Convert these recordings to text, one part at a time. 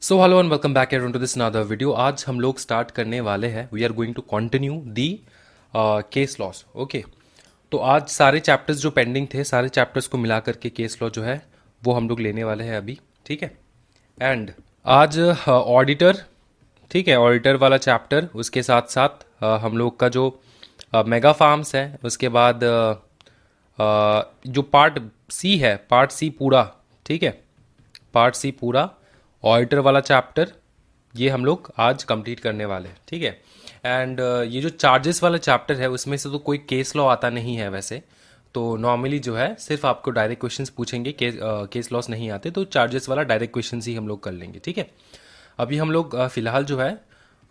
So hello and welcome back everyone to this another video. आज हम लोग start करने वाले हैं, we are going to continue the case laws. Okay, तो आज सारे चैप्टर्स जो पेंडिंग थे, सारे चैप्टर्स को मिला करके केस लॉ जो है वो हम लोग लेने वाले हैं अभी। ठीक है, एंड आज ऑडिटर, ठीक है, ऑडिटर वाला चैप्टर, उसके साथ साथ हम लोग का जो मेगा फार्म्स है, उसके बाद जो पार्ट सी है, पार्ट सी पूरा, ठीक है, पार्ट सी पूरा ऑडिटर वाला चैप्टर, ये हम लोग आज कंप्लीट करने वाले हैं। ठीक है, एंड ये जो चार्जेस वाला चैप्टर है उसमें से तो कोई केस लॉ आता नहीं है वैसे, तो नॉर्मली जो है सिर्फ आपको डायरेक्ट क्वेश्चंस पूछेंगे, केस लॉस नहीं आते, तो चार्जेस वाला डायरेक्ट क्वेश्चंस ही हम लोग कर लेंगे। ठीक है, अभी हम लोग फिलहाल जो है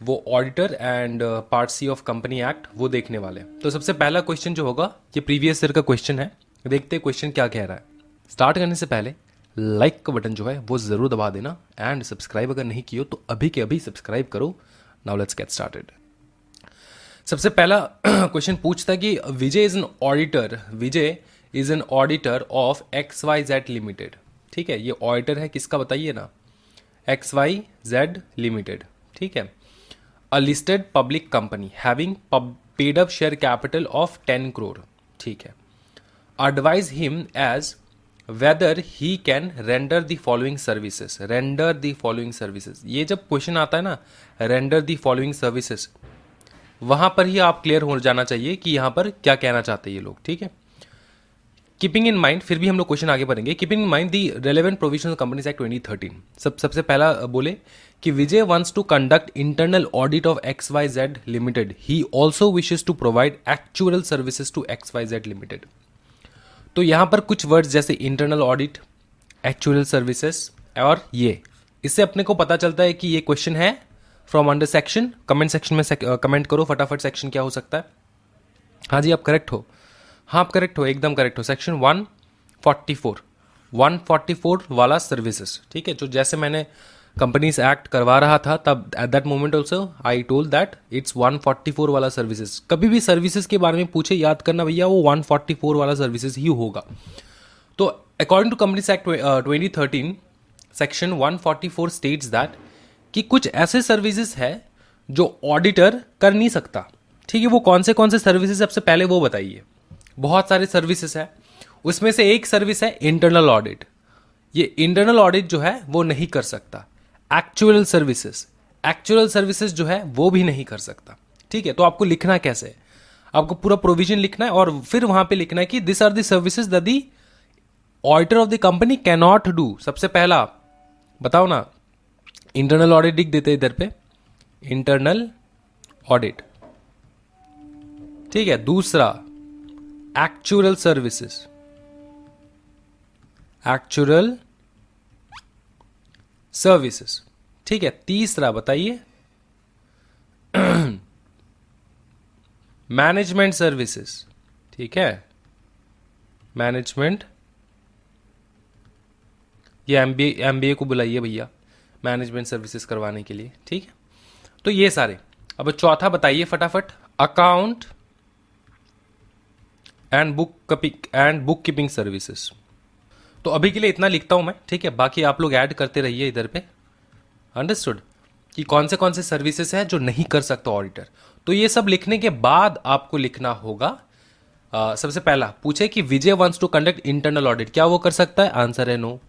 वो auditor and part C of company act वो देखने वाले हैं। तो सबसे पहला क्वेश्चन जो होगा ये प्रीवियस ईयर का क्वेश्चन है, देखते हैं क्वेश्चन क्या कह रहा है। स्टार्ट करने से पहले लाइक का बटन जो है वो ज़रूर दबा देना, एंड सब्सक्राइब अगर नहीं किया तो अभी के अभी सब्सक्राइब करो। Now let's get started. सबसे पहला क्वेश्चन पूछता है कि Vijay is an auditor, Vijay is an auditor of XYZ limited. ठीक है, ये ऑडिटर है किसका बताइए ना, XYZ लिमिटेड। ठीक है, a listed public company having paid up share capital of 10 crore. ठीक है, advise him as whether he can render the following services, render the following services। ये जब क्वेश्चन आता है ना render the following services, वहां पर ही आप क्लियर हो जाना चाहिए कि यहां पर क्या कहना चाहते हैं ये लोग। ठीक है, कीपिंग इन माइंड, फिर भी हम लोग क्वेश्चन आगे बढ़ेंगे। Keeping in mind the relevant provision of companies act 2013, सबसे पहला बोले कि Vijay wants to conduct internal audit of XYZ limited, he also wishes to provide actual services to XYZ limited. तो यहां पर कुछ वर्ड्स जैसे इंटरनल ऑडिट, एक्चुअल सर्विसेज और ये, इससे अपने को पता चलता है कि ये क्वेश्चन है from under section. Comment section में कमेंट करो फटाफट, सेक्शन क्या हो सकता है। हाँ जी, आप करेक्ट हो, हाँ आप करेक्ट हो, एकदम करेक्ट हो। सेक्शन 144 वाला सर्विसेज। ठीक है, जो जैसे मैंने कंपनीज एक्ट करवा रहा था तब eight that moment also I told that it's 144 वाला सर्विसेज। कभी भी सर्विसेज के बारे में पूछे, याद करना भैया वो 144 वाला सर्विसेज ही होगा। तो according to Companies act 2013 section 144 states that कि कुछ ऐसे सर्विसेज है जो ऑडिटर कर नहीं सकता। ठीक है, वो कौन से सर्विसेज, सबसे पहले वो बताइए। बहुत सारे सर्विसेज है, उसमें से एक सर्विस है इंटरनल ऑडिट। ये इंटरनल ऑडिट जो है वो नहीं कर सकता। एक्चुअल सर्विसेज जो है वो भी नहीं कर सकता। ठीक है, तो आपको लिखना कैसे है, आपको पूरा प्रोविजन लिखना है और फिर वहां पे लिखना है कि this are the services that the auditor of the company can not do. सबसे पहला बताओ ना, इंटरनल ऑडिट लिख देते इधर पे, इंटरनल ऑडिट। ठीक है, दूसरा एक्चुअल सर्विसेज, एक्चुअल सर्विसेज। ठीक है, तीसरा बताइए मैनेजमेंट सर्विसेज। ठीक है, मैनेजमेंट, ये एमबीए को बुलाइए भैया मैनेजमेंट सर्विसेज करवाने के लिए। ठीक है, तो ये सारे। अब चौथा बताइए फटाफट, account and book keeping services. तो अभी के लिए इतना लिखता हूं मैं, ठीक है, बाकी आप लोग ऐड करते रहिए इधर पे। अंडरस्टूड कि कौन से सर्विसेज है जो नहीं कर सकता ऑडिटर। तो ये सब लिखने के बाद आपको लिखना होगा सबसे पहला पूछे कि Vijay wants to conduct internal audit, क्या वो कर सकता है? आंसर है no.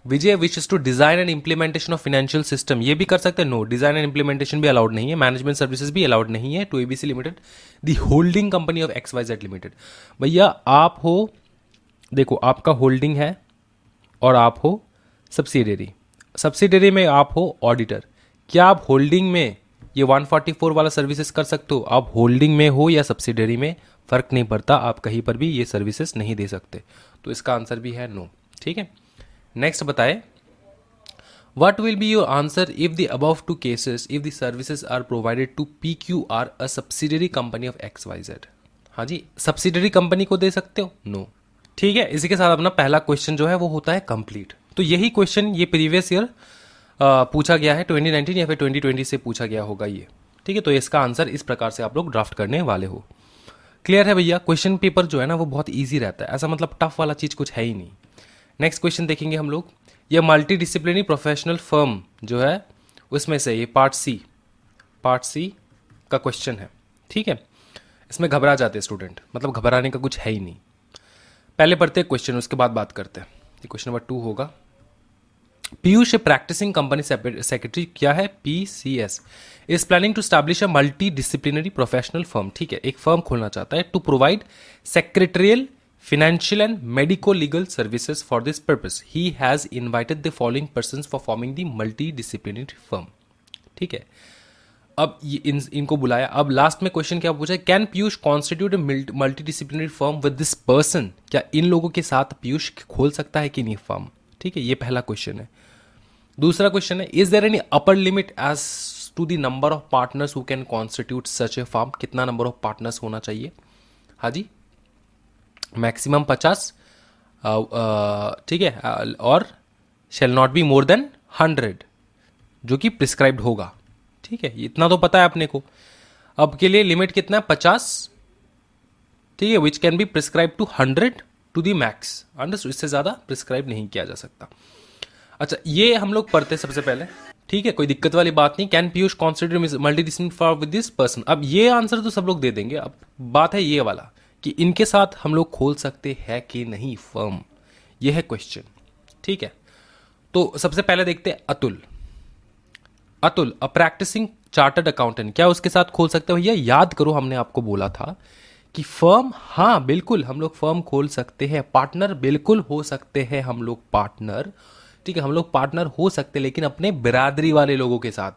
Vijay wishes to design and implementation of financial system, ये भी कर सकते हैं? नो, डिजाइन एंड इंप्लीमेंटेशन भी अलाउड नहीं है। मैनेजमेंट सर्विसेज भी अलाउड नहीं है to ABC limited, the holding company of XYZ limited. भैया आप हो, देखो आपका होल्डिंग है और आप हो सब्सिडियरी, सब्सिडियरी में आप हो ऑडिटर। क्या आप होल्डिंग में ये 144 वाला सर्विसेज कर सकते हो? आप होल्डिंग में हो या सब्सिडियरी में, फर्क नहीं पड़ता, आप कहीं पर भी ये सर्विसेज नहीं दे सकते। तो इसका आंसर भी है नो। ठीक है, नेक्स्ट बताए, what will be your answer if the above two cases if the services are provided to PQR a subsidiary company of XYZ। हाँ जी, सब्सिडियरी कंपनी को दे सकते हो? नो। ठीक है, इसी के साथ अपना पहला क्वेश्चन जो है वो होता है कंप्लीट। तो यही क्वेश्चन ये प्रीवियस ईयर पूछा गया है, 2019 या फिर 2020 से पूछा गया होगा ये। ठीक है, तो इसका आंसर इस प्रकार से आप लोग ड्राफ्ट करने वाले हो। क्लियर है भैया? क्वेश्चन पेपर जो है ना वो बहुत ईजी रहता है, ऐसा मतलब टफ वाला चीज़ कुछ है ही नहीं। नेक्स्ट क्वेश्चन देखेंगे हम लोग, ये मल्टी डिसिप्लिनरी प्रोफेशनल फर्म जो है उसमें से ये पार्ट सी का क्वेश्चन है, ठीक है। इसमें घबरा जाते हैं स्टूडेंट, मतलब घबराने का कुछ है ही नहीं। पहले पढ़ते हैं क्वेश्चन, उसके बाद बात करते हैं। ये क्वेश्चन नंबर 2 होगा। पीयूष प्रैक्टिसिंग कंपनी सेक्रेटरी, क्या है, PCS, is planning to establish a multi disciplinary professional firm, ठीक है, एक फर्म खोलना चाहता है, to provide secretarial financial and medico-legal services. For this purpose, he has invited the following persons for forming the multidisciplinary firm. ठीक है, अब ये इनको बुलाया। अब लास्ट में क्वेश्चन क्या पूछा है, can Piyush constitute multidisciplinary firm with this person, क्या इन लोगों के साथ पीयूष खोल सकता है कि नहीं फर्म, ठीक है, ये पहला क्वेश्चन है। दूसरा क्वेश्चन है, is there any upper limit as to the number of partners who can constitute such a firm, कितना नंबर ऑफ पार्टनर्स होना चाहिए, हाँ जी, मैक्सिमम 50, ठीक है, और shall not be more than 100, जो कि प्रिस्क्राइब्ड होगा, ठीक है, इतना तो पता है अपने को। अब के लिए लिमिट कितना है, 50, ठीक है, which can be prescribe to 100 to the max, understood, इससे ज़्यादा प्रिस्क्राइब नहीं किया जा सकता। अच्छा, ये हम लोग पढ़ते सबसे पहले, ठीक है, कोई दिक्कत वाली बात नहीं। Can Piyush consider multidisciplinary firm with this person, अब ये आंसर तो सब लोग दे देंगे। अब बात है ये वाला कि इनके साथ हम लोग खोल सकते हैं कि नहीं फर्म, ये है क्वेश्चन, ठीक है। तो सबसे पहले देखते हैं अतुल अ प्रैक्टिसिंग चार्टर्ड अकाउंटेंट, क्या उसके साथ खोल सकते हो भैया? याद करो, हमने आपको बोला था कि फर्म, हाँ बिल्कुल हम लोग फर्म खोल सकते हैं, पार्टनर बिल्कुल हो सकते हैं हम लोग पार्टनर, ठीक है, हम लोग पार्टनर हो सकते हैं, लेकिन अपने बिरादरी वाले लोगों के साथ,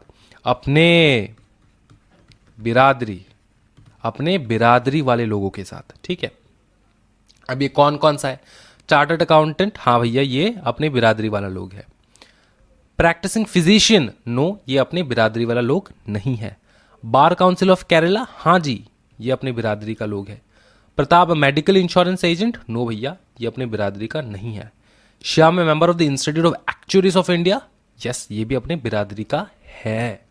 अपने बिरादरी वाले लोगों के साथ, ठीक है। अब ये कौन कौन सा है? चार्टर्ड अकाउंटेंट, हाँ भैया ये अपने बिरादरी वाला लोग है। प्रैक्टिसिंग फिजिशियन, नो, ये अपने बिरादरी वाला लोग नहीं है। बार काउंसिल ऑफ केरला, हाँ जी ये अपने बिरादरी का लोग है। Pratap medical insurance agent, no भैया ये अपने बिरादरी का नहीं है। श्याम है member of the institute of actuaries of India, yes ये भी अपने बिरादरी का है,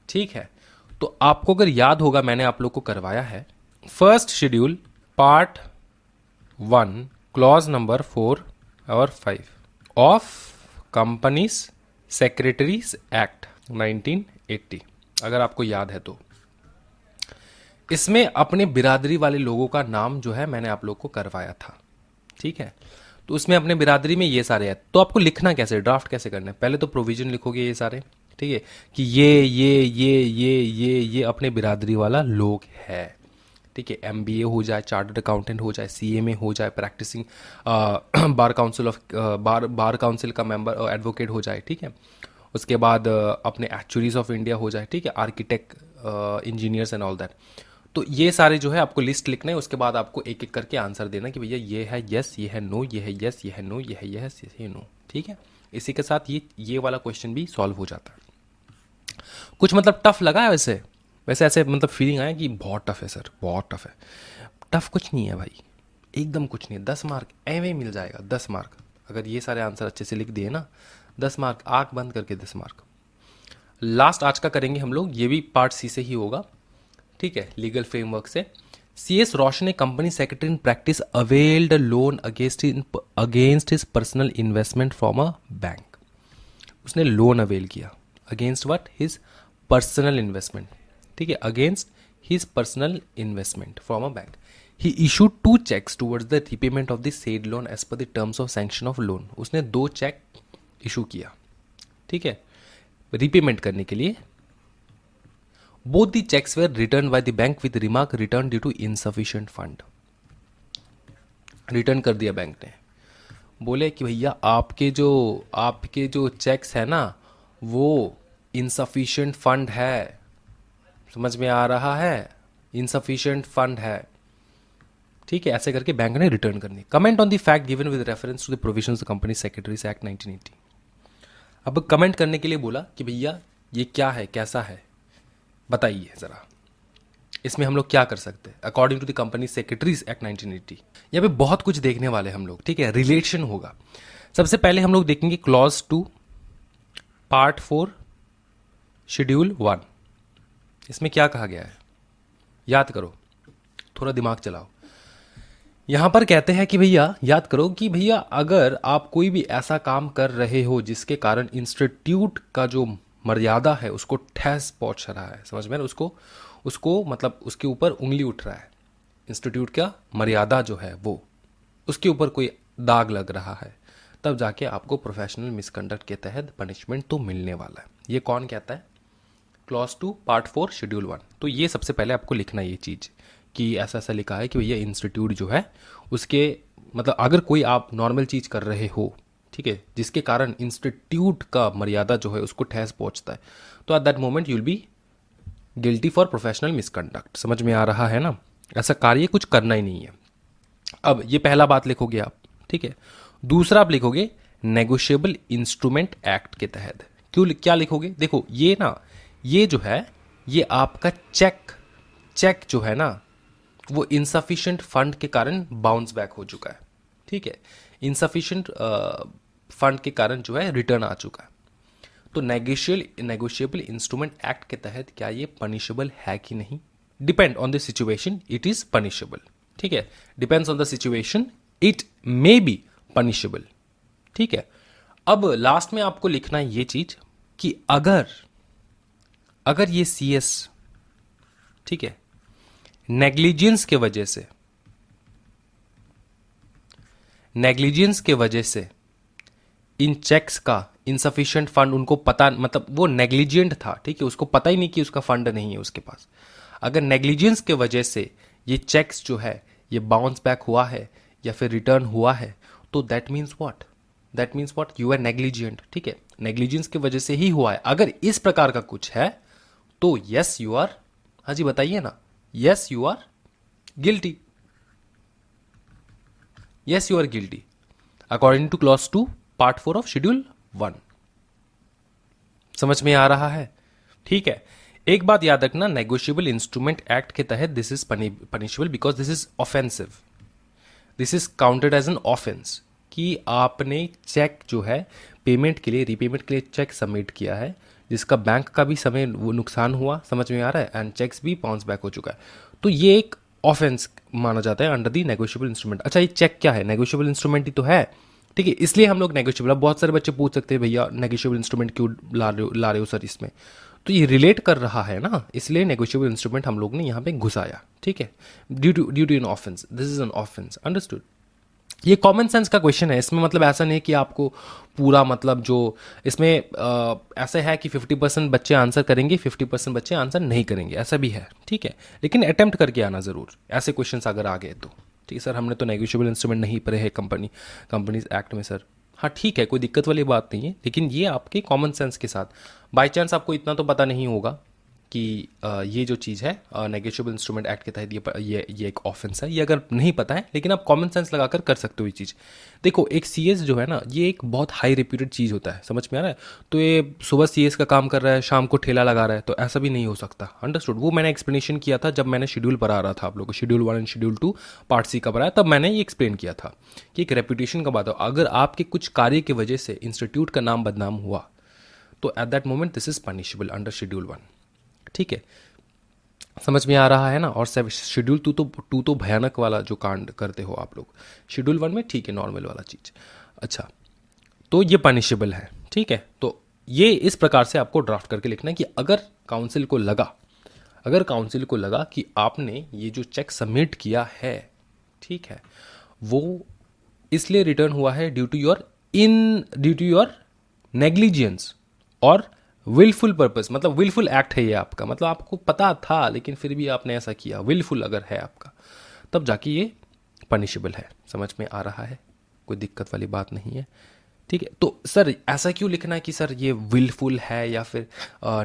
ठीक है। तो आपको अगर याद होगा, मैंने आप लोग को करवाया है first schedule part 1 clause number 4 और 5 ऑफ कंपनीज सेक्रेटरीज एक्ट 1980, अगर आपको याद है तो। इसमें अपने बिरादरी वाले लोगों का नाम जो है मैंने आप लोग को करवाया था, ठीक है। तो उसमें अपने बिरादरी में ये सारे हैं, तो आपको लिखना कैसे, ड्राफ्ट कैसे करना है, पहले तो प्रोविजन लिखोगे ये सारे, ठीक है, कि ये अपने बिरादरी वाला लोग है, ठीक है। MBA हो जाए, चार्टर्ड अकाउंटेंट हो जाए, CMA हो जाए, प्रैक्टिसिंग बार काउंसिल का मेंबर एडवोकेट हो जाए, ठीक है। उसके बाद अपने एक्चुअरीज ऑफ इंडिया हो जाए, ठीक है, architect, engineers and all that. तो ये सारे जो है आपको लिस्ट लिखना है, उसके बाद आपको एक एक करके आंसर देना कि भैया ये है यस, ये है नो, ये है यस, ये है नो, ये है यस, ये है नो, ठीक है। इसी के साथ ये वाला क्वेश्चन भी सॉल्व हो जाता है। कुछ मतलब टफ लगा है वैसे ऐसे मतलब फीलिंग आया कि बहुत टफ है सर, बहुत टफ है? टफ कुछ नहीं है भाई, एकदम कुछ नहीं है। 10 मार्क एवं मिल जाएगा, 10 मार्क अगर ये सारे आंसर अच्छे से लिख दिए ना, 10 मार्क आंख बंद करके 10 मार्क। लास्ट आज का करेंगे हम लोग, ये भी पार्ट C से ही होगा, ठीक है, लीगल फ्रेमवर्क से। CS रोशन ने company secretary in practice availed loan against his personal investment from a bank, उसने लोन अवेल किया against what, his personal investment, ठीक है, against his personal investment from a bank. He issued 2 cheques towards the repayment of the said loan as per the terms of sanction of loan, उसने 2 check issue किया, ठीक है, repayment करने के लिए। Both the cheques were return by the bank with remark return due to insufficient fund, return कर दिया bank ने, बोले कि भैया आपके जो चेक्स है ना वो इनसफिशिएंट फंड है, समझ में आ रहा है, इनसफिशिएंट फंड है, ठीक है, ऐसे करके बैंक ने रिटर्न करनी। Comment on the fact given with reference to the provisions of company secretaries act 1980। अब कमेंट करने के लिए बोला कि भैया ये क्या है, कैसा है, बताइए जरा, इसमें हम लोग क्या कर सकते हैं according to the company secretaries act 1980। यहाँ पे बहुत कुछ देखने वाले हम लोग, ठीक है, रिलेशन होगा। सबसे पहले हम लोग देखेंगे क्लॉज 2 पार्ट 4 शेड्यूल 1, इसमें क्या कहा गया है, याद करो, थोड़ा दिमाग चलाओ। यहां पर कहते हैं कि भैया याद करो कि भैया अगर आप कोई भी ऐसा काम कर रहे हो जिसके कारण इंस्टीट्यूट का जो मर्यादा है उसको ठेस पहुंच रहा है, समझ में, उसको उसको मतलब उसके ऊपर उंगली उठ रहा है, इंस्टीट्यूट का मर्यादा जो है वो उसके ऊपर कोई दाग लग रहा है, तब जाके आपको प्रोफेशनल मिसकंडक्ट के तहत पनिशमेंट तो मिलने वाला है। ये कौन कहता है? Clause 2 part 4 schedule 1। तो ये सबसे पहले आपको लिखना है ये चीज़ कि ऐसा ऐसा लिखा है कि भैया इंस्टीट्यूट जो है उसके मतलब अगर कोई आप नॉर्मल चीज़ कर रहे हो, ठीक है, जिसके कारण इंस्टीट्यूट का मर्यादा जो है उसको ठेस पहुंचता है, तो at that moment you'll be guilty for professional misconduct. समझ में आ रहा है ना? ऐसा कार्य कुछ करना ही नहीं है। अब ये पहला बात लिखोगे आप, ठीक है। दूसरा आप लिखोगे नेगोशिएबल इंस्ट्रूमेंट एक्ट के तहत। क्यों, क्या लिखोगे? देखो ये ना, ये जो है ये आपका चेक जो है ना वो इनसफिशिएंट फंड के कारण बाउंस बैक हो चुका है, ठीक है। इनसफिशिएंट फंड के कारण जो है रिटर्न आ चुका है। तो नेगोशिएबल इंस्ट्रूमेंट एक्ट के तहत क्या ये पनिशेबल है कि नहीं? Depend on the situation it is punishable, ठीक है। Depends on the situation it may be punishable, ठीक है। अब लास्ट में आपको लिखना है ये चीज कि अगर ये सीएस, ठीक है, नेग्लिजेंस के वजह से इन चेक्स का इनसफिशिएंट फंड उनको पता, मतलब वो नेग्लिजेंट था, ठीक है, उसको पता ही नहीं कि उसका फंड नहीं है उसके पास। अगर नेग्लिजेंस के वजह से ये चेक्स जो है ये बाउंस बैक हुआ है या फिर रिटर्न हुआ है, तो that means what you are negligent, ठीक है। नेग्लिजेंस की वजह से ही हुआ है। अगर इस प्रकार का कुछ है तो यस यू आर, हाँ जी बताइए ना, yes you are guilty, yes you are guilty according to clause 2 part 4 of schedule 1। समझ में आ रहा है? ठीक है। एक बात याद रखना, नेगोशिएबल इंस्ट्रूमेंट एक्ट के तहत this is punishable because this is offensive, this is counted as an offence कि आपने चेक जो है पेमेंट के लिए, रीपेमेंट के लिए चेक सबमिट किया है जिसका बैंक का भी समय वो नुकसान हुआ, समझ में आ रहा है, एंड चेक्स भी बाउंस बैक हो चुका है, तो ये एक ऑफेंस माना जाता है अंडर दी नेगोशिएबल इंस्ट्रूमेंट। अच्छा ये चेक क्या है? नेगोशिएबल इंस्ट्रूमेंट ही तो है, ठीक है, इसलिए हम लोग नेगोशिएबल। अब बहुत सारे बच्चे पूछ सकते हैं भैया नेगोशिएबल इंस्ट्रूमेंट क्यों ला रहे हो सर इसमें, तो ये रिलेट कर रहा है ना, इसलिए नेगोशिएबल इंस्ट्रूमेंट हम लोग ने यहाँ पे घुसाया, ठीक है, due to an offence, this is an offence, understood. ये कॉमन सेंस का क्वेश्चन है, इसमें मतलब ऐसा नहीं कि आपको पूरा मतलब जो इसमें ऐसा है कि 50% बच्चे आंसर करेंगे, 50% बच्चे आंसर नहीं करेंगे, ऐसा भी है, ठीक है, लेकिन अटेम्प्ट करके आना ज़रूर ऐसे क्वेश्चंस अगर आ गए तो। ठीक है सर, हमने तो नेगोशिएबल इंस्ट्रूमेंट नहीं पढ़े हैं कंपनीज एक्ट में सर। हाँ ठीक है, कोई दिक्कत वाली बात नहीं है, लेकिन ये आपके कॉमन सेंस के साथ, बाई चांस आपको इतना तो पता नहीं होगा कि ये जो चीज़ है नेगोशिएबल इंस्ट्रूमेंट एक्ट के तहत ये एक ऑफेंस है, ये अगर नहीं पता है, लेकिन आप कॉमन सेंस लगाकर कर सकते हो ये चीज़। देखो एक सीएस जो है ना, ये एक बहुत हाई रेप्यूटेड चीज़ होता है, समझ में आ रहा है? तो ये सुबह सीएस का काम कर रहा है, शाम को ठेला लगा रहा है, तो ऐसा भी नहीं हो सकता, अंडरस्टूड। वो मैंने एक्सप्लेनेशन किया था जब मैंने शेड्यूल पढ़ा रहा था आप लोगों को, schedule 1 and schedule 2 part C का पढ़ाया, तब मैंने ये एक्सप्लेन किया था कि एक रेप्यूटेशन का बात हो, अगर आपके कुछ कार्य की वजह से इंस्टीट्यूट का नाम बदनाम हुआ तो at that moment this is punishable under schedule 1, ठीक है, समझ में आ रहा है ना। और शेड्यूल 2 तो भयानक वाला जो कांड करते हो आप लोग, शेड्यूल 1 में ठीक है नॉर्मल वाला चीज़। अच्छा, तो ये पनिशेबल है, ठीक है। तो ये इस प्रकार से आपको ड्राफ्ट करके लिखना है कि अगर काउंसिल को लगा कि आपने ये जो चेक सबमिट किया है, ठीक है, वो इसलिए रिटर्न हुआ है ड्यू टू योर नेग्लिजेंस और विलफुल पर्पस, मतलब विलफुल एक्ट है ये आपका, मतलब आपको पता था लेकिन फिर भी आपने ऐसा किया, विलफुल अगर है आपका, तब जाके ये पनिशेबल है। समझ में आ रहा है? कोई दिक्कत वाली बात नहीं है, ठीक है। तो सर ऐसा क्यों लिखना है कि सर ये विलफुल है या फिर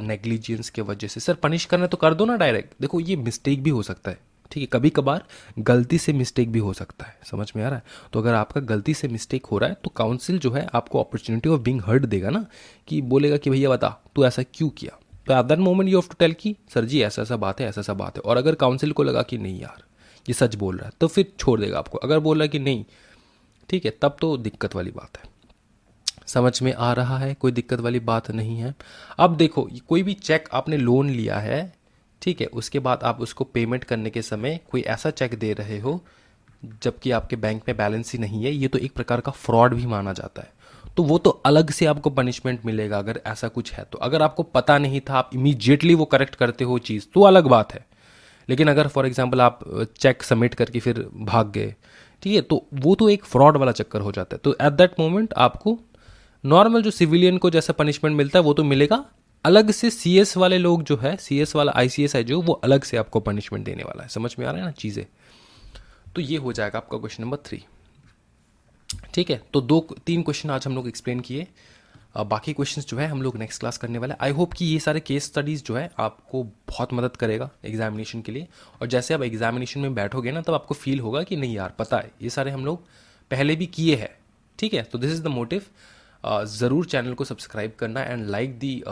नेग्लिजेंस के वजह से? सर पनिश करना तो कर दो ना डायरेक्ट। देखो ये मिस्टेक भी हो सकता है, ठीक है, कभी कभार गलती से मिस्टेक भी हो सकता है, समझ में आ रहा है? तो अगर आपका गलती से मिस्टेक हो रहा है तो काउंसिल जो है आपको अपॉर्चुनिटी ऑफ बीइंग हर्ड देगा ना, कि बोलेगा कि भैया बता तू ऐसा क्यों किया, तो at that moment you have to tell कि सर जी ऐसा ऐसा बात है, ऐसा ऐसा बात है। और अगर काउंसिल को लगा कि नहीं यार ये सच बोल रहा है तो फिर छोड़ देगा आपको, अगर बोल रहा है कि नहीं, ठीक है, तब तो दिक्कत वाली बात है। समझ में आ रहा है? कोई दिक्कत वाली बात नहीं है। अब देखो कोई भी चेक आपने लोन लिया है, ठीक है, उसके बाद आप उसको पेमेंट करने के समय कोई ऐसा चेक दे रहे हो जबकि आपके बैंक में बैलेंस ही नहीं है, ये तो एक प्रकार का फ्रॉड भी माना जाता है। तो वो तो अलग से आपको पनिशमेंट मिलेगा अगर ऐसा कुछ है तो। अगर आपको पता नहीं था, आप इमीडिएटली वो करेक्ट करते हो चीज़, तो अलग बात है। लेकिन अगर फॉर एग्जांपल आप चेक सबमिट करके फिर भाग गए, ठीक है, तो वो तो एक फ्रॉड वाला चक्कर हो जाता है। तो एट दैट मोमेंट आपको नॉर्मल जो सिविलियन को जैसा पनिशमेंट मिलता है वो तो मिलेगा, अलग से सीएस वाले लोग जो है, सीएस वाला आईसीएस है जो, वो अलग से आपको पनिशमेंट देने वाला है। समझ में आ रहा है ना चीज़ें? तो ये हो जाएगा आपका क्वेश्चन नंबर 3। ठीक है, तो 2-3 क्वेश्चन आज हम लोग एक्सप्लेन किए। बाकी क्वेश्चंस जो है हम लोग नेक्स्ट क्लास करने वाले हैं। आई होप कि ये सारे केस स्टडीज़ जो है आपको बहुत मदद करेगा एग्जामिनेशन के लिए। और जैसे आप एग्जामिनेशन में बैठोगे ना, तब आपको फील होगा कि नहीं यार पता है, ये सारे हम लोग पहले भी किए हैं। ठीक है, तो दिस इज़ द मोटिव। ज़रूर चैनल को सब्सक्राइब करना and like the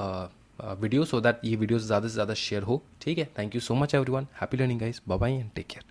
video, so that ये वीडियोस ज़्यादा से ज़्यादा शेयर हो। ठीक है, thank you so much everyone, happy learning guys, bye bye and take care.